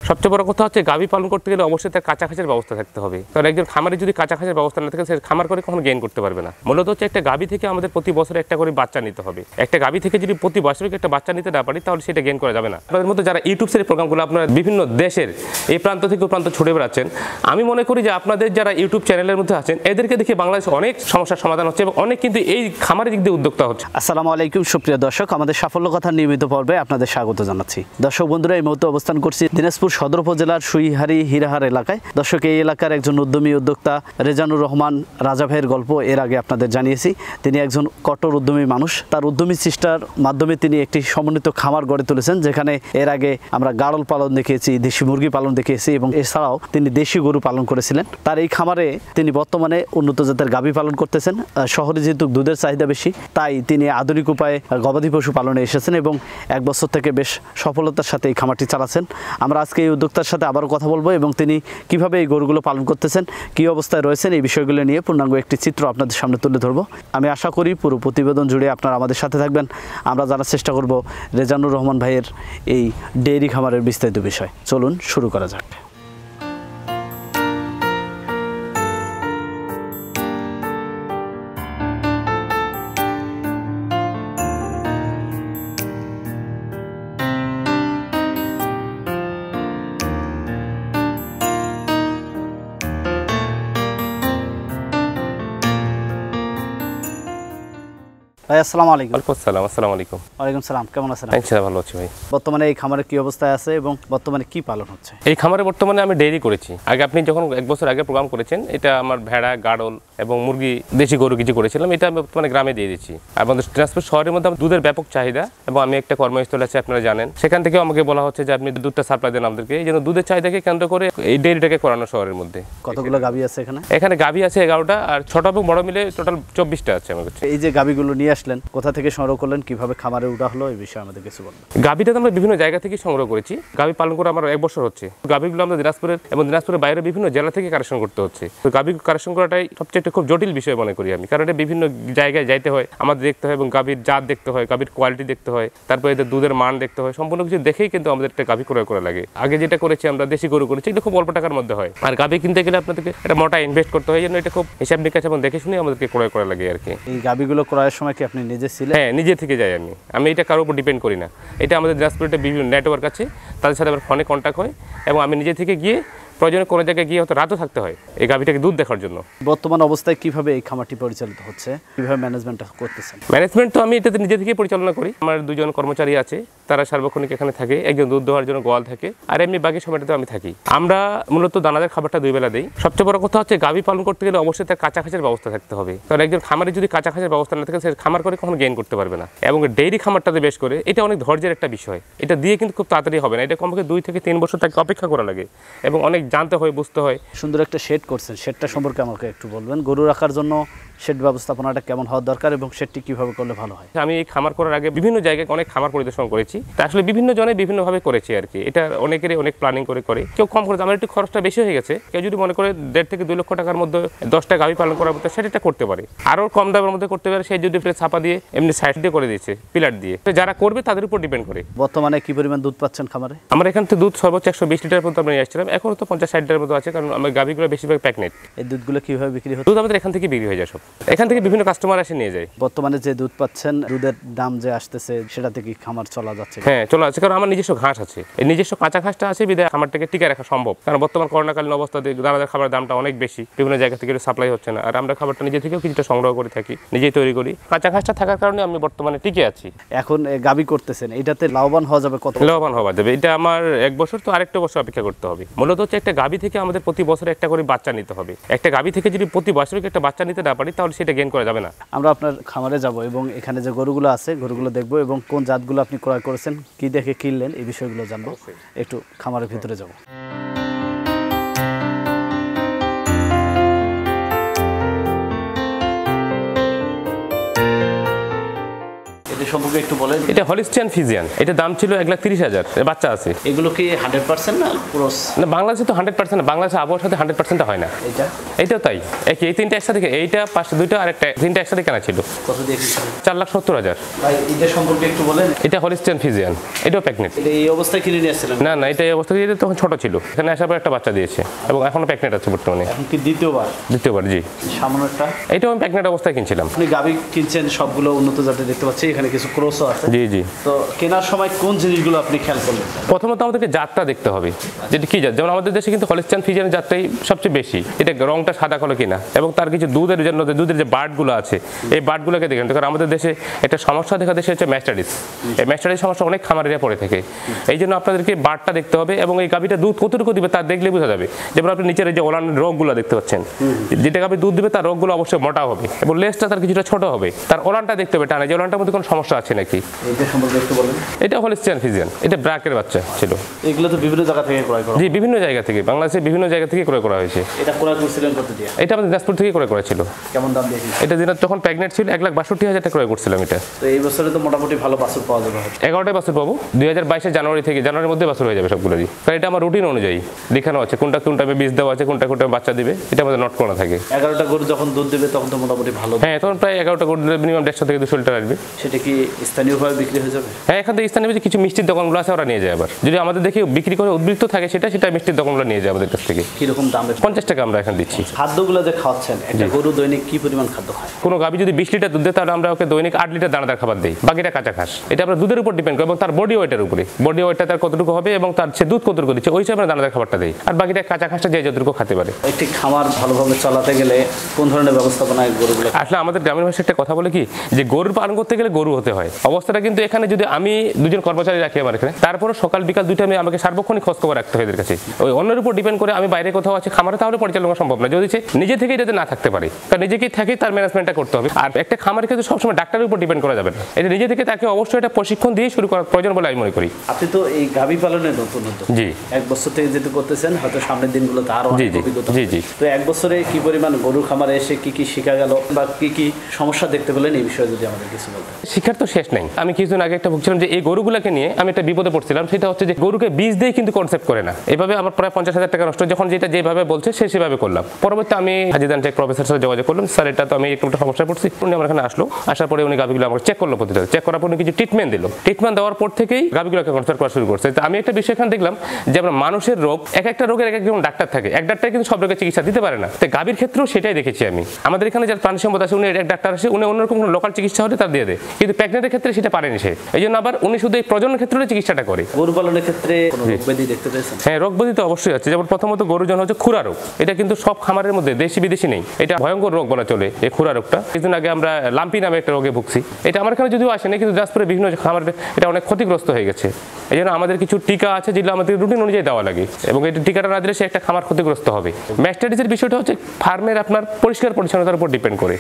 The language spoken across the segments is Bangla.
সবচেয়ে বড় কথা হচ্ছে গাভী পালন করতে গেলে অবশ্যই তার কাঁচা খাঁচার ব্যবস্থা থাকতে হবে, কারণ একজন খামারে যদি কাঁচা খাঁচার ব্যবস্থা না থাকে সে খামার করে কখনো গেইন করতে পারবে না। মূলত হচ্ছে একটা গাভী থেকে আমাদের প্রতি বছরে একটা করে বাচ্চা নিতে হবে। একটা গাভী থেকে যদি প্রতি বছরে একটা বাচ্চা নিতে না পারি তাহলে সেটা গেইন করা যাবে না। আপনাদের মধ্যে যারা ইউটিউব সের প্রোগ্রামগুলো আপনারা বিভিন্ন দেশের এই প্রান্ত থেকে ও প্রান্ত ছুটে বেড়াচ্ছেন, আমি মনে করি যে আপনাদের যারা ইউটিউব চ্যানেলের মধ্যে আছেন এদেরকে দেখে বাংলাদেশে অনেক সমস্যার সমাধান হচ্ছে এবং অনেক কিন্তু এই খামারের দিক দিয়ে উদ্যোক্তা হচ্ছে। আসসালামু আলাইকুম সুপ্রিয় দর্শক, আমাদের সাফল্য কথার নিয়মিত পর্বে আপনাদের স্বাগত জানাচ্ছি। দর্শক বন্ধুরা, এই মুহূর্তে অবস্থান করছি দিনাজপুর সদর উপজেলার সুইহারি হিরাহার এলাকায়। দর্শক, এই এলাকার একজন উদ্যমী উদ্যোক্তা রেজানুর রহমান রাজা ভাইয়ের গল্প এর আগে আপনাদের জানিয়েছি। তিনি একজন কট্টর উদ্যমী মানুষ। তার উদ্যমী চেষ্টার মাধ্যমে তিনি একটি সমন্বিত খামার গড়ে তুলেছেন, যেখানে এর আগে আমরা গাড়ল পালন দেখিয়েছি, দেশি মুরগি পালন দেখিয়েছি এবং এছাড়াও তিনি দেশি গরু পালন করেছিলেন। তার এই খামারে তিনি বর্তমানে উন্নত জাতের গাভী পালন করতেছেন। শহরে যেহেতু দুধের চাহিদা বেশি, তাই তিনি আধুনিক উপায়ে গবাদি পশু পালনে এসেছেন এবং এক বছর থেকে বেশ সফলতার সাথে এই খামারটি চালাচ্ছেন। আমরা আজকে এই উদ্যোক্তার সাথে আবারও কথা বলবো এবং তিনি কিভাবে এই গরুগুলো পালন করতেছেন, কী অবস্থায় রয়েছেন, এই বিষয়গুলো নিয়ে পূর্ণাঙ্গ একটি চিত্র আপনাদের সামনে তুলে ধরবো। আমি আশা করি পুরো প্রতিবেদন জুড়ে আপনারা আমাদের সাথে থাকবেন। আমরা জানার চেষ্টা করব রেজানুর রহমান ভাইয়ের এই ডেইরি খামারের বিস্তারিত বিষয়। চলুন শুরু করা যাক। ভাই আসসালামু আলাইকুম। আসসালামু আলাইকুম। ওয়ালাইকুম সালাম, কেমন আছেন? ইনশাআল্লাহ ভালো আছি ভাই। বর্তমানে এই খামারে কি অবস্থায় আছে এবং বর্তমানে কি পালন হচ্ছে? এই খামারে বর্তমানে আমি ডেইরি করেছি। আগে আপনি যখন এক বছর আগে প্রোগ্রাম করেছেন, এটা আমার ভেড়া, গাড়ল এবং মুরগি, দেশি গরু কিছু করেছিলাম। এটা আমি বর্তমানে গ্রামে দিয়ে দিচ্ছি। আর আমাদের দিনাজপুর শহরের মধ্যে দুধের ব্যাপক চাহিদা এবং আমি একটা কর্মস্থল আছে আপনারা জানেন, সেখান থেকেও আমাকে বলা হচ্ছে যে আপনি দুধটা সাপ্লাই দেন আমাদেরকে। এই জন্য দুধের চাহিদাকে কেন্দ্র করে এই ডেইরিটাকে করানো শহরের মধ্যে। কতগুলো গাভী আছে এখানে? এখানে গাভী আছে 11টা আর ছোট এবং বড় মিলে টোটাল 24টা আছে আমার কাছে। এই যে গাভীগুলো নিয়ে আসলেন, কোথা থেকে সংগ্রহ করলেন, কিভাবে খামারে উঠা হলো, এই বিষয়ে আমাদের কিছু বলুন। গাভীটা তো আমরা বিভিন্ন জায়গা থেকে সংগ্রহ করেছি। গাভী পালন করে আমার 1 বছর হচ্ছে। গাভীগুলো আমরা দিনাজপুরের এবং দিনাজপুরের বাইরে বিভিন্ন জেলা থেকে কালেকশন করতে হচ্ছে। তো গাভী কালেকশন করাটাই সবচেয়ে খুব জটিল বিষয় মনে করি আমি, কারণ এটা বিভিন্ন জায়গায় যাইতে হয়, আমাদের দেখতে হয় এবং গাভীর জাত দেখতে হয়, গাভীর কোয়ালিটি দেখতে হয়, তারপরে এদের দুধের মান দেখতে হয়। সম্পূর্ণ কিছু দেখেই কিন্তু আমাদের একটা গাভী ক্রয় করা লাগে। আগে যেটা করেছি আমরা দেশি গরু করেছি, এটা খুব অল্প টাকার মধ্যে হয়। আর গাভী কিনতে গেলে আপনাদেরকে একটা মোটা ইনভেস্ট করতে হয়, জন্য এটা খুব হিসাব নিকাশ এবং দেখে শুনে আমাদেরকে ক্রয় করা লাগে আর কি। এই গাভীগুলো ক্রয়ের সময় কি আপনি নিজে ছিলেন? হ্যাঁ, নিজে থেকে যাই আমি এটা কারোর উপর ডিপেন্ড করি না। এটা আমাদের দিনাজপুরে বিভিন্ন নেটওয়ার্ক আছে, তাদের সাথে আমার ফোনে কন্ট্যাক্ট হয় এবং আমি নিজে থেকে গিয়ে প্রয়োজনে কোনো জায়গায় গিয়ে হয়তো রাতও থাকতে হয় এই গাভীটাকে দুধ দেখার জন্য। বর্তমান অবস্থায় কিভাবে এই খামারটি পরিচালিত হচ্ছে, কিভাবে ম্যানেজমেন্টটা করতেছেন? ম্যানেজমেন্ট তো আমি এটাতে নিজে থেকে পরিচালনা করি। আমার 2 জন কর্মচারী আছে, তারা সার্বক্ষণিক এখানে থাকে। একজন দুধ দেওয়ার জন্য গোয়াল থাকে, আর এমনি বাকি সময়টাতে আমি থাকি। আমরা মূলত দানাদার খাবারটা 2 বেলা দিই। সবচেয়ে বড় কথা হচ্ছে গাভী পালন করতে গেলে অবশ্যই তার কাঁচা খাঁচার ব্যবস্থা থাকতে হবে, কারণ একজন খামারে যদি কাঁচা খাঁচার ব্যবস্থা না থাকে সে খামার করে কখনো গেইন করতে পারবে না। এবং ডেইরি খামারটাতে বেশ করে এটা অনেক ধৈর্যের একটা বিষয়। এটা দিয়ে কিন্তু খুব তাড়াতাড়ি হবে না। এটা কমপক্ষে 2 থেকে 3 বছর তাকে অপেক্ষা করা লাগে এবং অনেক জানতে হয়, বুঝতে হয়। সুন্দর একটা শেড করছেন, শেডটা সম্পর্কে আমাকে একটু বলবেন। গরু রাখার জন্য শেড ব্যবস্থাপনাটা কেমন হওয়া দরকার এবং শেডটি কিভাবে করলে ভালো হয়? আমি এই খামার করার আগে বিভিন্ন জায়গায় অনেক খামার পরিদর্শন করেছি। তা আসলে বিভিন্ন জনে বিভিন্নভাবে করেছি আর কি। এটা অনেকেরই অনেক প্ল্যানিং করে কেউ কম করে। আমার একটু খরচটা বেশি হয়ে গেছে। কেউ যদি মনে করে 1.5 থেকে 2 লক্ষ টাকার মধ্যে 10টা গাভী পালন করার মতো, সেটা করতে পারে। আরও কম দামের মধ্যে করতে পারে, সেই যদি ছাপা দিয়ে এমনি সাইড দিয়ে করে দিয়েছে, পিলার দিয়ে। যারা করবে তাদের উপর ডিপেন্ড করে। বর্তমানে কি পরিমাণ দুধ পাচ্ছেন খামারে? আমার এখান থেকে দুধ সর্বোচ্চ 120 লিটার পর্যন্ত আমরা নিয়ে আসছিলাম। এখন তো 50-60 লিটার মতো আছে, কারণ আমার গাভীগুলো বেশিরভাগ প্যাকনেট। এই দুধগুলো কিভাবে বিক্রি হচ্ছে? দুধ আমাদের এখান থেকে বিক্রি হয়ে যায় সব। এখান থেকে বিভিন্ন কাস্টমার এসে নিয়ে যায়। বর্তমানে যে দুধ পাচ্ছেন, দুধের দাম যে আসতেছে, সেটাতে কি খামার চলা যাচ্ছে? হ্যাঁ, চলা আছে, কারণ আমার নিজস্ব ঘাস আছে। এই নিজস্ব কাঁচা ঘাসটা আছে বিধায় খামারটাকে টিকে রাখা সম্ভব। কারণ বর্তমান করোনাকালীন অবস্থাতে দানাদার খাবারের দামটা অনেক বেশি, বিভিন্ন জায়গা থেকে সাপ্লাই হচ্ছে না। আর আমরা খাবারটা নিজে থেকেও কিছুটা সংগ্রহ করে থাকি, নিজেই তৈরি করি। কাঁচা ঘাসটা থাকার কারণে আমি বর্তমানে টিকে আছি। এখন গাভী করতেছেন, এটাতে লাভবান হওয়া যাবে কত? লাভবান হওয়া যাবে, এটা আমার 1 বছর তো আরেকটা বছর অপেক্ষা করতে হবে। মূলত হচ্ছে একটা গাভী থেকে আমাদের প্রতি বছরে একটা করে বাচ্চা নিতে হবে। একটা গাভী থেকে যদি প্রতি বছরে একটা বাচ্চা নিতে না পারি তাহলে সেটা গেইন করা যাবে না। আমরা আপনার খামারে যাব এবং এখানে যে গরুগুলো আছে গরুগুলো দেখবো এবং কোন জাতগুলো আপনি ক্রয় করেছেন, কি দেখে কিনলেন, এই বিষয়গুলো জানবো। একটু খামারের ভিতরে যাব। সম্পর্কে একটু বলেন। এটা হলিস্টিয়ান ফিজিয়ান, এটা দাম ছিল 1,30,000, বাচ্চা আছে। এগুলো কি 100% না ক্রস? না, বাংলাদেশে তো 100% না, বাংলাদেশে আবহাওয়ার সাথে 100% হয় না। এইটাও তাই, এই তিনটা একসাথে, এইটা পাশে দুইটা আর একটা, তিনটা একসাথে কেনা ছিল। কত দিয়ে কিনছেন? 4,70,000। ভাই এটা সম্পর্কে একটু বলেন। এটা হলিস্টিয়ান ফিজিয়ান, এটাও প্রেগনেন্ট। এটা এই অবস্থায় কিনে নিয়ে আসছিলেন? না না, এটা এই অবস্থায় এটা তখন ছোট ছিল, এখানে আসার পর একটা বাচ্চা দিয়েছে এবং এখনো প্রেগনেন্ট আছে বর্তমানে। এখন কি দ্বিতীয়বার? দ্বিতীয়বার, জি। সামনেরটা এটাও আমি প্রেগনেন্ট অবস্থায় কিনছিলাম। আপনি গাভী কিনছেন সবগুলো উন্নত জাতের দেখতে পাচ্ছি, এখানে কিছু ক্রসও আছে। জি জি। তো কেনার সময় কোন জিনিসগুলো আপনি খেয়াল করলেন? প্রথমত আমাদেরকে জাতটা দেখতে হবে, যেটা কি জাত। যেমন আমাদের দেশে কিন্তু হলিস্টিয়ান ফিজিয়ানের জাতটাই সবচেয়ে বেশি, এটা রংটা সাদা কালো কিনা এবং তার কিছু দুধের জন্য দুধের যে বার্ডগুলো আছে এই বার্ডগুলোকে দেখেন। কারণ আমাদের দেশে একটা সমস্যা দেখা দেশে হচ্ছে ম্যাস্টাডিস। এই ম্যাস্টাডিস সমস্যা অনেক খামারিরা পড়ে থাকে, এই জন্য আপনাদেরকে বার্ডটা দেখতে হবে এবং এই গাভীটা দুধ কতটুকু দিবে তা দেখলে বোঝা যাবে। যেমন আপনি নিচের এই যে ওলান রোগগুলো দেখতে পাচ্ছেন, যেটা গাভী দুধ দিবে তার রোগগুলো অবশ্যই মোটা হবে এবং লেজটা তার কিছুটা ছোট হবে। তার ওলানটা দেখতে হবে টানে, যে ওলানটার মধ্যে কোনো সমস্যা আছে নাকি। এটা সম্পর্কে একটু বলেন। এটা হলিস্টিয়ান ফিজিয়ান, এটা ব্র্যাকের বাচ্চা ছিল। এগুলো তো বিভিন্ন জায়গা থেকে ক্রয় করা? জি, বিভিন্ন জায়গা থেকে, বাংলাদেশের বিভিন্ন জায়গা থেকে ক্রয় করা হয়েছে। এটা ক্রয় করছিলেন কত দিয়ে? এটা আমাদের দিনাজপুর থেকে ক্রয় করা ছিল। কেমন দাম দিয়ে? এটা দিন যখন প্রেগনেন্ট ছিল 1,62,000 টাকা ক্রয় করছিলাম এটা। তো এই বছরে তো মোটামুটি ভালো বাছুর পাওয়া যাবে। 11টা বাছুর পাবো 2022 জানুয়ারি থেকে, জানুয়ারির মধ্যে বাছুর হয়ে যাবে সবগুলোরই। কারণ এটা আমার রুটিন অনুযায়ী দেখানো আছে, কোনটা কোন টাইমে বীজ দেওয়া আছে, কোনটা কোনটা বাচ্চা দিবে, এটা আমাদের নোট করা থাকে। 11টা গরু যখন দুধ দেবে তখন তো মোটামুটি ভালো। হ্যাঁ, তখন প্রায় 11টা গরু দিলে মিনিমাম 150 থেকে 200 লিটার আসবে। সেটা কি স্থানীয়ভাবে বিক্রি হয়ে যাবে? হ্যাঁ, এখান থেকে স্থানীয় কিছু মিষ্টির দোকানগুলো আছে, ওরা নিয়ে যায়। আবার যদি আমাদের দেখে বিক্রি করে উদ্বৃত্ত থাকে সেটা মিষ্টির দোকানগুলো নিয়ে যায় আমাদের কাছ থেকে। কিরকম দামে? 50 টাকা আমরা এখন দিচ্ছি। খাদ্যগুলো যে খাওয়াচ্ছেন, একটা গরু দৈনিক কি পরিমাণ খাদ্য খায়? কোনো গাভী যদি 20 লিটার দুধ দেয় তাহলে আমরা ওকে দৈনিক 8 লিটার দানাদার খাবার দিই, বাকিটা কাঁচা ঘাস। এটা আমরা দুধের উপর ডিপেন্ড করে এবং তার বডি ওয়েটের উপরে, বডি ওয়েটটা তার কতটুকু হবে এবং তার সে দুধ কতটুকু দিচ্ছে ওই হিসাবে আমরা দানাদার খাবারটা দিই, আর বাকিটা কাঁচা ঘাসটা যে যতটুকু খেতে পারে। একটি খামার ভালোভাবে চালাতে গেলে কোন ধরনের ব্যবস্থাপনায় গরুগুলো? আসলে আমাদের গ্রামের ভাষায় একটা কথা বলে কি, যে গরুর পালন করতে গেলে গরু হতে হয়। অবস্থাটা কিন্তু এখানে যদি আমি দুজন কর্মচারী রাখি আমার এখানে, তারপরে সকাল বিকাল দুইটা আমি আমাকে সার্বক্ষণিক খোঁজ খবর রাখতে হয় এদের কাছে। ওই অন্যের উপর ডিপেন্ড করে আমি বাইরে কোথাও আছে খামারে, তাহলে পরিচালনা সম্ভব না। যদি সে নিজে থেকেই যাতে না থাকতে পারে, কারণ নিজেকেই থেকে তার ম্যানেজমেন্টটা করতে হবে। আর একটা খামারের ক্ষেত্রে সবসময় ডাক্তারের উপর ডিপেন্ড করা যাবে না, এটা নিজে থেকে তাকে অবশ্যই একটা প্রশিক্ষণ দিয়ে শুরু করার প্রয়োজন বলে আমি মনে করি। আপনি তো এই গাভী পালনে নতুন। জি। 1 বছর থেকে যেহেতু করতেছেন, হয়তো সামনের দিনগুলোতে আরো অনেক অভিজ্ঞতা। জি জি। তো 1 বছরে কি পরিমাণ গরুর খামারে এসে কি কি শেখা গেল বা কি কি সমস্যা দেখতে পেলেন, এই বিষয়ে যদি আমাদের কিছু বলতেন। শিক্ষার তো শেষ নেই। আমি কিছুদিন আগে একটা ভুগছিলাম যে এই গরুগুলোকে নিয়ে আমি একটা বিপদে পড়ছিলাম, সেটা হচ্ছে যে গরুকে বীজ দিয়ে কিন্তু কনসেপ্ট করে না। এভাবে আমার প্রায় 50,000 টাকা নষ্ট। যখন যেটা যেভাবে বলছে সেভাবে করলাম। পরবর্তী আমি হাজিদান টেক প্রফেসর সাথে যোগাযোগ করলাম, স্যার এটা তো আমি একটু সমস্যায় পড়ছি। উনি আমার এখানে আসলো, আসার পরে উনি গাভীগুলো আমাকে চেক করলো, প্রতিটা চেক করার পর উনি কিছু ট্রিটমেন্ট দিল। ট্রিটমেন্ট দেওয়ার পর থেকেই গাভীগুলোকে কনসাল্ট করা শুরু করছে। আমি একটা বিষয় এখানে দেখলাম যে আমরা মানুষের রোগ, এক একটা রোগের এক একজন ডাক্তার থাকে, এক ডাক্তার কিন্তু সব রোগের চিকিৎসা দিতে পারে না। তো গাভীর ক্ষেত্রেও সেটাই দেখেছি আমি। আমাদের এখানে যারা প্রাণী সম্পদ আছে উনি এক ডাক্তার আসে, উনি অন্যরকম কোনো লোকাল চিকিৎসা হলে তার দিয়ে দেয়, কিন্তু প্রেগনেন্টের ক্ষেত্রে সেটা পারেনি সে। এই জন্য আবার উনি শুধু এই প্রজননের ক্ষেত্রে চিকিৎসাটা করে। গরু পালনের ক্ষেত্রে কোনো রোগ ব্যাধি দেখতে পেয়েছেন? হ্যাঁ, রোগ ব্যাধি তো অবশ্যই আছে। যেমন প্রথমত গরুর জন্য হচ্ছে খুরা রোগ, এটা কিন্তু সব খামারের মধ্যে দেশি বিদেশি নেই, এটা ভয়ঙ্কর রোগ বলা চলে এই খুরা রোগটা। কিছুদিন আগে আমরা লাম্পি নামে একটা রোগে ভুগছি, এটা আমার এখানে যদিও আসেনি, কিন্তু দিনাজপুরে বিভিন্ন খামারে এটা অনেক ক্ষতিগ্রস্ত হয়ে গেছে। এই জন্য আমাদের কিছু টিকা আছে যেগুলো আমাদের রুটিন অনুযায়ী দেওয়া লাগে, এবং এই টিকাটা না দিলে সে একটা খামার ক্ষতিগ্রস্ত হবে। ম্যাস্টাইটিসের বিষয়টা হচ্ছে ফার্মের আপনার পরিষ্কার পরিচ্ছন্নতার উপর ডিপেন্ড করে,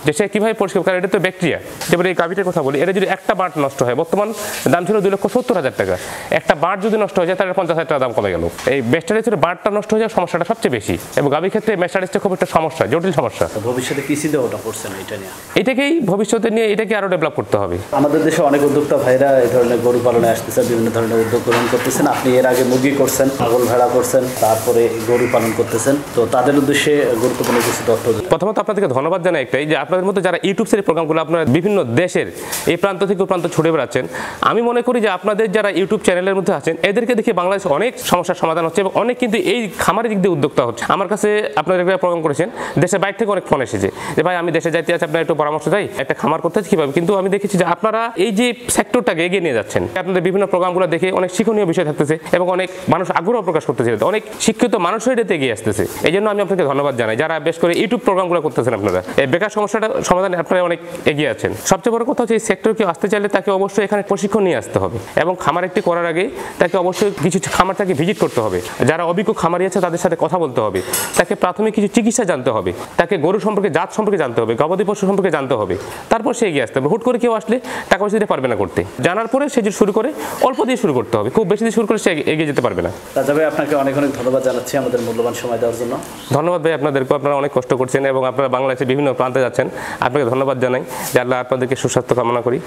যে সে কীভাবে পরিষ্কার, কারণ এটা তো ব্যাকটেরিয়া। যেমন এই গাভীটার কথা বলি, এটা যদি একটা বাঁট নষ্ট হয়, বর্তমান দাম ছিল 2,70,000 টাকা, একটা বাঁট যদি নষ্ট হয়ে যায় তাহলে 50,000 টাকা দাম কমে গেল। এই ম্যাস্টাইটিসের বাঁটটা নষ্ট হয়ে যাওয়ার সমস্যাটা সবচেয়ে বেশি, এবং গাভীর ক্ষেত্রে ম্যাস্টাইটিসটা খুব একটা সমস্যা, জটিল সমস্যা। ভবিষ্যতে কি চিন্তা ওটা করছেন এটা নিয়ে? এটাকেই ভবিষ্যতে নিয়ে এটাকে আরো ডেভেলপ করতে হবে। আমাদের দেশে অনেক উদ্যোক্তা ভাইরা এই ধরনের গরু পালনে আসতেছে, বিভিন্ন ধরনের উদ্যোগ গ্রহণ করতেছেন। আপনি এর আগে মুরগি করছেন, ছাগল ভেড়া করছেন, তারপরে গরু পালন করতেছেন। তো তাদের উদ্দেশ্যে গুরুত্বপূর্ণ কিছু তথ্য। প্রথমত আপনাদেরকে ধন্যবাদ জানাই একটাই, যে আপনাদের মতো যারা ইউটিউব সেরি প্রোগ্রামগুলো আপনারা বিভিন্ন দেশের এই প্রান্ত থেকে ও প্রান্ত ছুটে বেড়াচ্ছেন। আমি মনে করি যে আপনাদের যারা ইউটিউব চ্যানেলের মধ্যে আছেন, এদেরকে দেখে বাংলাদেশে অনেক সমস্যার সমাধান হচ্ছে, এবং অনেক কিন্তু এই খামারের দিক দিয়ে উদ্যোক্তা হচ্ছে। আমার কাছে আপনারা একটা প্রোগ্রাম করেছেন, দেশের বাইরে থেকে অনেক ফোন এসেছে যে ভাই আমি দেশে যাইতে আছি, আপনার একটু পরামর্শ দেয়, একটা খামার করতে আছে কীভাবে। কিন্তু আমি দেখেছি যে আপনারা এই যে সেক্টরটাকে এগিয়ে নিয়ে যাচ্ছেন, আপনাদের বিভিন্ন প্রোগ্রামগুলো দেখে অনেক শিক্ষণীয় বিষয় থাকতেছে, এবং অনেক মানুষ আগ্রহ প্রকাশ করতেছে, অনেক শিক্ষিত মানুষও এটাতে এগিয়ে আসতেছে। এই জন্য আমি আপনাকে ধন্যবাদ জানাই, যারা বেশ করে ইউটিউব প্রোগ্রামগুলো করতেছেন। আপনারা এই বেকার সমস্যাটা সমাধানে আপনারা অনেক এগিয়ে আছেন। সবচেয়ে বড় কথা হচ্ছে এই সেক্টর কেউ আসতে চাইলে তাকে অবশ্যই এখানে প্রশিক্ষণ নিয়ে আসতে হবে, এবং খামার একটি করার আগে তাকে অবশ্যই কিছু খামার তাকে ভিজিট করতে হবে, যারা অভিজ্ঞ খামারি আছে তাদের সাথে কথা বলতে হবে, তাকে প্রাথমিক কিছু চিকিৎসা জানতে হবে, তাকে গরু সম্পর্কে, জাত সম্পর্কে জানতে হবে, গবাদি পশু সম্পর্কে জানতে হবে, তারপর সে এগিয়ে আসতে হবে। হুট করে কেউ আসলে টাকা পয়সা দিতে পারবে না করতে। জানার পরে সে যে শুরু করে অল্প দিয়ে শুরু করতে হবে, খুব বেশি দিয়ে শুরু করে সে এগিয়ে যেতে পারবে না। রাজা ভাই, আপনাকে অনেক অনেক ধন্যবাদ জানাচ্ছি আমাদের মূল্যবান সময় দেওয়ার জন্য। ধন্যবাদ ভাই আপনাদেরকে, আপনারা অনেক কষ্ট করছেন এবং আপনারা বাংলাদেশের বিভিন্ন প্রান্তে যাচ্ছেন। আপনাকে ধন্যবাদ জানাই, যে আল্লাহ আপনাদেরকে সুস্বাস্থ্য কামনা করি।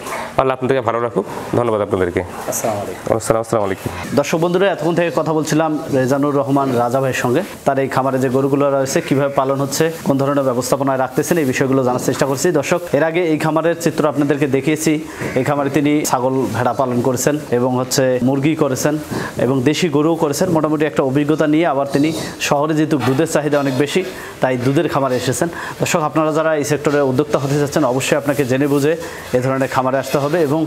আল্লাহ আপনাদেরকে ভালো রাখুক। ধন্যবাদ আপনাদেরকে। আসসালামু আলাইকুম। দর্শক বন্ধুরা, এতক্ষণ থেকে কথা বলছিলাম রেজানুর রহমান রাজা ভাইয়ের সঙ্গে। তার এই খামারে যে গরুগুলো রয়েছে কিভাবে পালন হচ্ছে, কোন ধরনের ব্যবস্থাপনায় রাখতেছেন, এই বিষয়গুলো জানার চেষ্টা করছি। দর্শক, এর আগে এই খামারের চিত্র আপনাদেরকে দেখিয়েছি। এই খামারে তিনি ছাগল ভেড়া পালন করেছেন এবং মুরগি করেছেন এবং দেশি গরুও করেছেন। মোটামুটি একটা অভিজ্ঞতা নিয়ে আবার তিনি শহরে যেহেতু দুধের চাহিদা অনেক বেশি, তাই দুধের খামারে এসেছেন। দর্শক, আপনারা যারা এই সেক্টরে উদ্যোক্তা হতে যাচ্ছেন অবশ্যই আপনাকে জেনে বুঝে এ ধরনের খামারে আসতে হবে এবং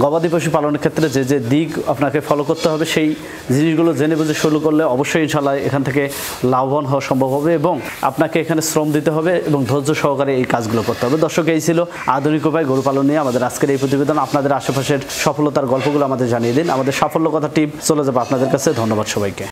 গবাদি পশু পালনের ক্ষেত্রে যে যে দিক আপনাকে ফলো করতে হবে সেই জিনিসগুলো জেনে বুঝে শুরু করলে অবশ্যই ইনশাল্লাহ এখান থেকে লাভবান হওয়া সম্ভব হবে এবং আপনাকে এখানে শ্রম দিতে হবে এবং ধৈর্য সহকারে এই কাজগুলো করতে হবে। দর্শক, এই ছিল আধুনিক উপায় গরু পালন নিয়ে আমাদের আজকের এই প্রতিবেদন। আপনাদের আশেপাশের সফলতার গল্পগুলো আমাদের জানিয়ে দিন। আমাদের সাফল্য কথা টিম চলে যাবে আপনাদের কাছে। ধন্যবাদ সবাইকে।